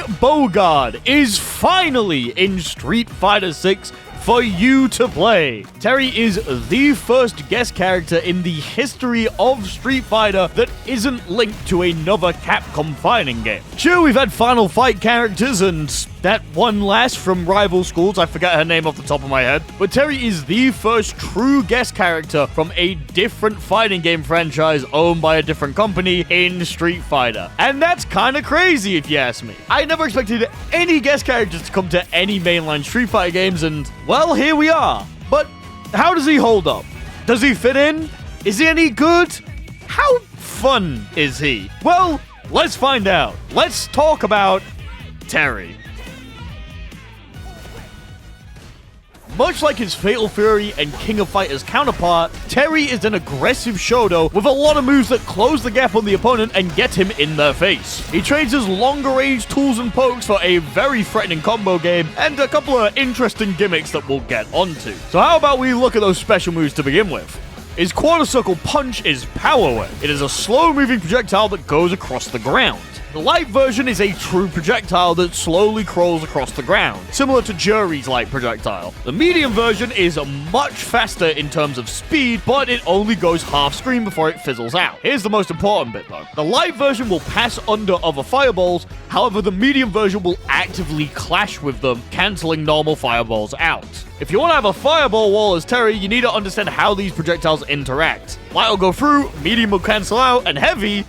Bogard is finally in Street Fighter 6 for you to play. Terry is the first guest character in the history of Street Fighter that isn't linked to another Capcom fighting game. Sure, we've had Final Fight characters and that one lass from Rival Schools, I forgot her name off the top of my head, but Terry is the first true guest character from a different fighting game franchise owned by a different company in Street Fighter. And that's kind of crazy if you ask me. I never expected any guest characters to come to any mainline Street Fighter games, and well, here we are. But how does he hold up? Does he fit in? Is he any good? How fun is he? Well, let's find out. Let's talk about Terry. Much like his Fatal Fury and King of Fighters counterpart, Terry is an aggressive Shoto with a lot of moves that close the gap on the opponent and get him in their face. He trades his longer range tools and pokes for a very threatening combo game and a couple of interesting gimmicks that we'll get onto. So how about we look at those special moves to begin with? His Quarter Circle Punch is Power Whip. It is a slow-moving projectile that goes across the ground. The light version is a true projectile that slowly crawls across the ground, similar to Jury's light projectile. The medium version is much faster in terms of speed, but it only goes half screen before it fizzles out. Here's the most important bit though. The light version will pass under other fireballs, however the medium version will actively clash with them, cancelling normal fireballs out. If you want to have a fireball wall as Terry, you need to understand how these projectiles interact. Light will go through, medium will cancel out, and heavy,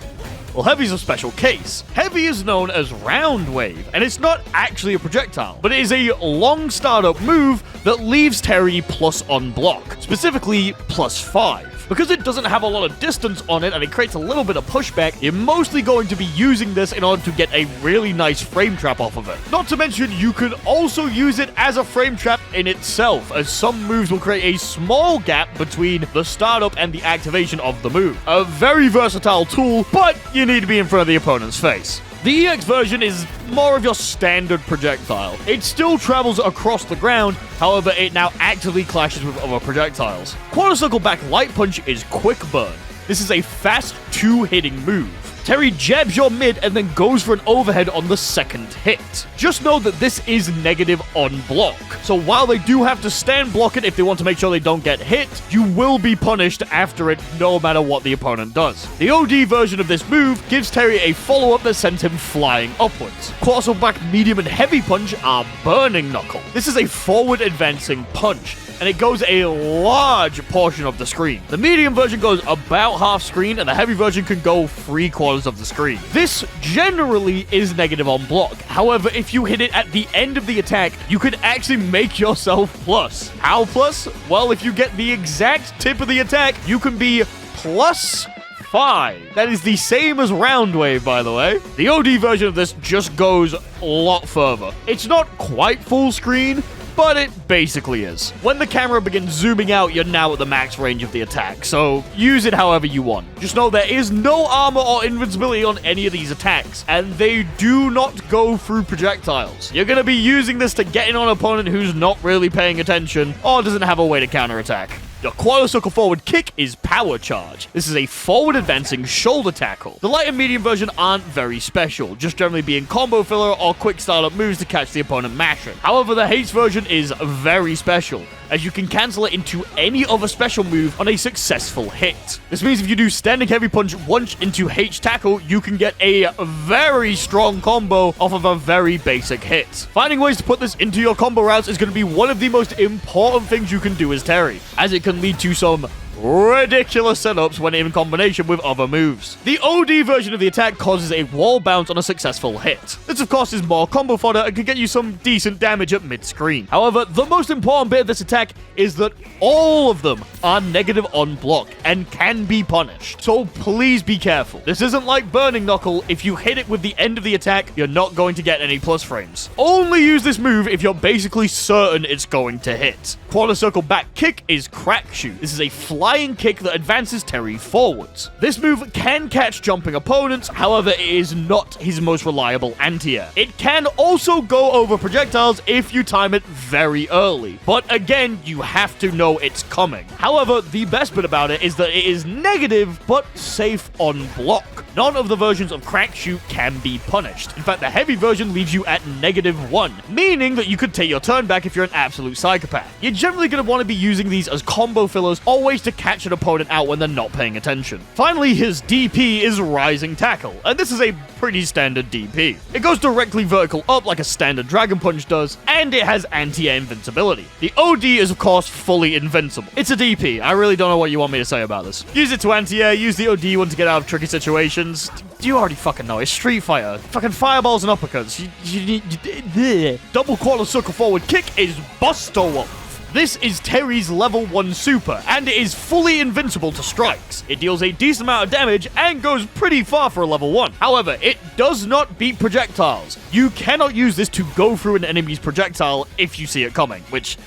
well, Heavy's a special case. Heavy is known as Round Wave, and it's not actually a projectile, but it is a long startup move that leaves Terry plus on block, specifically +5. Because it doesn't have a lot of distance on it and it creates a little bit of pushback, you're mostly going to be using this in order to get a really nice frame trap off of it. Not to mention, you can also use it as a frame trap in itself, as some moves will create a small gap between the startup and the activation of the move. A very versatile tool, but you need to be in front of the opponent's face. The EX version is more of your standard projectile. It still travels across the ground, however it now actively clashes with other projectiles. Quarter Circle Back Light Punch is Quick Burn. This is a fast two-hitting move. Terry jabs your mid and then goes for an overhead on the second hit. Just know that this is negative on block. So while they do have to stand block it if they want to make sure they don't get hit, you will be punished after it no matter what the opponent does. The OD version of this move gives Terry a follow-up that sends him flying upwards. Quarter Circle Back Medium and Heavy Punch are Burning Knuckle. This is a forward advancing punch, and it goes a large portion of the screen. The medium version goes about half screen, and the heavy version can go 3/4 of the screen. This generally is negative on block. However, if you hit it at the end of the attack, you could actually make yourself plus. How plus? Well, if you get the exact tip of the attack, you can be +5. That is the same as Round Wave, by the way. The OD version of this just goes a lot further. It's not quite full screen, but it basically is. When the camera begins zooming out, you're now at the max range of the attack, so use it however you want. Just know there is no armor or invincibility on any of these attacks, and they do not go through projectiles. You're gonna be using this to get in on an opponent who's not really paying attention or doesn't have a way to counterattack. Your Quarter Circle Forward Kick is Power Charge. This is a forward advancing shoulder tackle. The light and medium version aren't very special, just generally being combo filler or quick startup moves to catch the opponent mashing. However, the Haste version is very special, as you can cancel it into any other special move on a successful hit. This means if you do Standing Heavy Punch once into H tackle, you can get a very strong combo off of a very basic hit. Finding ways to put this into your combo routes is going to be one of the most important things you can do as Terry, as it can lead to some ridiculous setups when in combination with other moves. The OD version of the attack causes a wall bounce on a successful hit. This of course is more combo fodder and can get you some decent damage at mid-screen. However, the most important bit of this attack is that all of them are negative on block and can be punished. So please be careful. This isn't like Burning Knuckle. If you hit it with the end of the attack, you're not going to get any plus frames. Only use this move if you're basically certain it's going to hit. Quarter Circle Back Kick is Crack Shoot. This is a fly flying kick that advances Terry forwards. This move can catch jumping opponents, however, it is not his most reliable anti-air. It can also go over projectiles if you time it very early, but again, you have to know it's coming. However, the best bit about it is that it is negative, but safe on block. None of the versions of Crack Shoot can be punished. In fact, the heavy version leaves you at -1, meaning that you could take your turn back if you're an absolute psychopath. You're generally going to want to be using these as combo fillers, always to catch an opponent out when they're not paying attention. Finally, his DP is Rising Tackle, and this is a pretty standard DP. It goes directly vertical up like a standard Dragon Punch does, and it has anti-air invincibility. The OD is, of course, fully invincible. It's a DP. I really don't know what you want me to say about this. Use it to anti-air, use the OD one to get out of tricky situations. You already fucking know. It's Street Fighter. Fucking fireballs and uppercuts. Double quarter circle forward kick is Buster Wolf. This is Terry's level 1 super, and it is fully invincible to strikes. It deals a decent amount of damage and goes pretty far for a level 1. However, it does not beat projectiles. You cannot use this to go through an enemy's projectile if you see it coming, which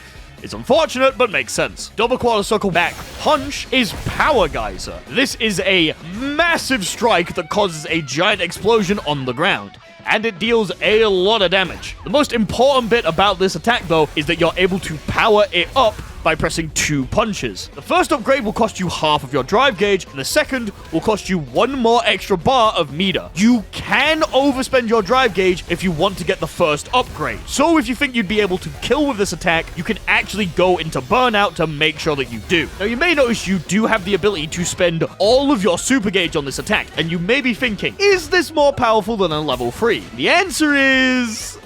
is unfortunate, but makes sense. Double quarter circle back punch is Power Geyser. This is a massive strike that causes a giant explosion on the ground, and it deals a lot of damage. The most important bit about this attack, though, is that you're able to power it up by pressing 2 punches. The first upgrade will cost you half of your drive gauge, and the second will cost you 1 more extra bar of meter. You can overspend your drive gauge if you want to get the first upgrade. So if you think you'd be able to kill with this attack, you can actually go into burnout to make sure that you do. Now, you may notice you do have the ability to spend all of your super gauge on this attack, and you may be thinking, is this more powerful than a level 3? The answer is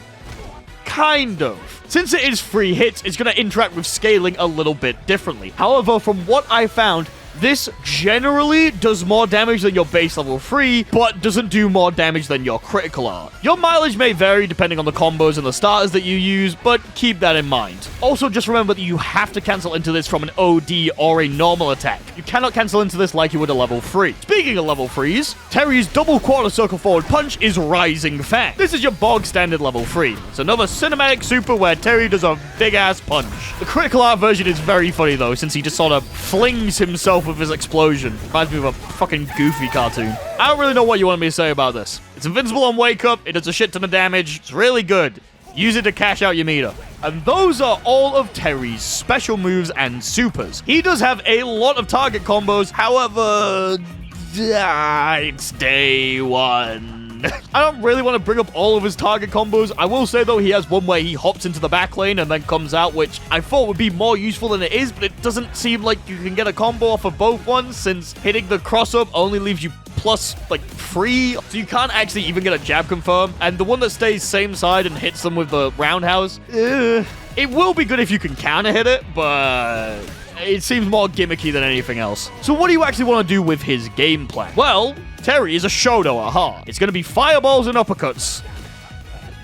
kind of. Since it is free hits, it's going to interact with scaling a little bit differently. However, from what I found, this generally does more damage than your base level 3, but doesn't do more damage than your critical art. Your mileage may vary depending on the combos and the starters that you use, but keep that in mind. Also, just remember that you have to cancel into this from an OD or a normal attack. You cannot cancel into this like you would a level 3. Speaking of level 3s, Terry's double quarter circle forward punch is Rising Fang. This is your bog standard level 3. It's another cinematic super where Terry does a big-ass punch. The critical art version is very funny, though, since he just sort of flings himself with his explosion. Reminds me of a fucking Goofy cartoon. I don't really know what you want me to say about this. It's invincible on Wake Up, it does a shit ton of damage, it's really good. Use it to cash out your meter. And those are all of Terry's special moves and supers. He does have a lot of target combos, however, it's day 1. I don't really want to bring up all of his target combos. I will say, though, he has one where he hops into the back lane and then comes out, which I thought would be more useful than it is, but it doesn't seem like you can get a combo off of both ones, since hitting the cross-up only leaves you plus, like, 3, so you can't actually even get a jab confirm, and the one that stays same side and hits them with the roundhouse, it will be good if you can counter-hit it, but it seems more gimmicky than anything else. So what do you actually want to do with his game plan? Well, Terry is a Shoto at heart. It's going to be fireballs and uppercuts.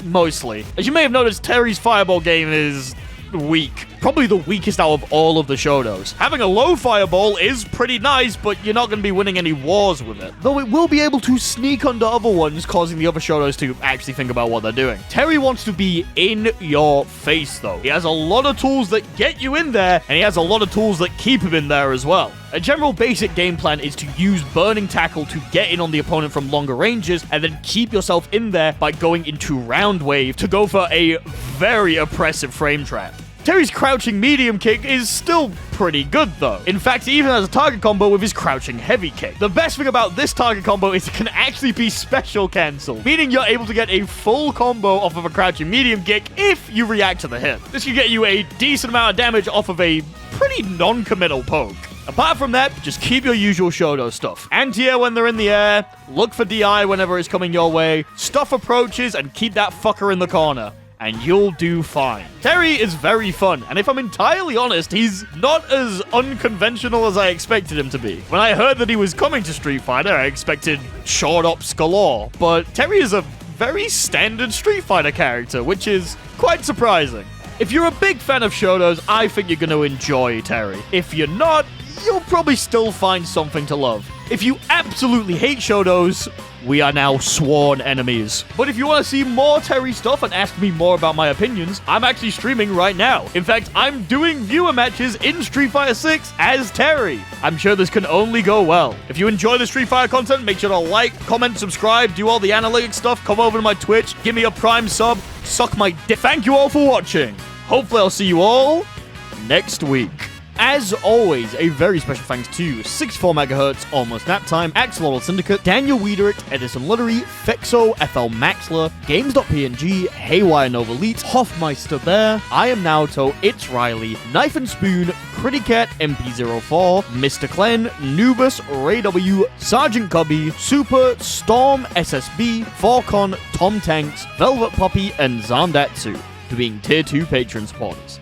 Mostly. As you may have noticed, Terry's fireball game is weak. Probably the weakest out of all of the Shotos. Having a low fireball is pretty nice, but you're not going to be winning any wars with it. Though it will be able to sneak under other ones, causing the other Shotos to actually think about what they're doing. Terry wants to be in your face, though. He has a lot of tools that get you in there, and he has a lot of tools that keep him in there as well. A general basic game plan is to use Burning Tackle to get in on the opponent from longer ranges, and then keep yourself in there by going into Round Wave to go for a very oppressive frame trap. Terry's crouching medium kick is still pretty good, though. In fact, he even has a target combo with his crouching heavy kick. The best thing about this target combo is it can actually be special cancel, meaning you're able to get a full combo off of a crouching medium kick if you react to the hit. This can get you a decent amount of damage off of a pretty non-committal poke. Apart from that, just keep your usual Shoto stuff. Anti-air when they're in the air, look for DI whenever it's coming your way, stuff approaches, and keep that fucker in the corner, and you'll do fine. Terry is very fun, and if I'm entirely honest, he's not as unconventional as I expected him to be. When I heard that he was coming to Street Fighter, I expected short ops galore, but Terry is a very standard Street Fighter character, which is quite surprising. If you're a big fan of Shotos, I think you're going to enjoy Terry. If you're not, you'll probably still find something to love. If you absolutely hate Shotos, we are now sworn enemies. But if you want to see more Terry stuff and ask me more about my opinions, I'm actually streaming right now. In fact, I'm doing viewer matches in Street Fighter 6 as Terry. I'm sure this can only go well. If you enjoy the Street Fighter content, make sure to like, comment, subscribe, do all the analytics stuff, come over to my Twitch, give me a Prime sub, suck my dick. Thank you all for watching. Hopefully I'll see you all next week. As always, a very special thanks to 64 MHz, Almost Nap Time, Axolotl Syndicate, Daniel Wiederick, Edison Luttery, Fexo, FL Maxler, Games.png, Haywire Nova Elite, Hoffmeister Bear, I Am Naoto, It's Riley, Knife and Spoon, Criticat MP04, Mr. Clen, Nubus, Ray W, Sergeant Cubby, Super, Storm, SSB, Falcon, Tom Tanks, Velvet Puppy, and Zandatsu for being Tier 2 patron supporters.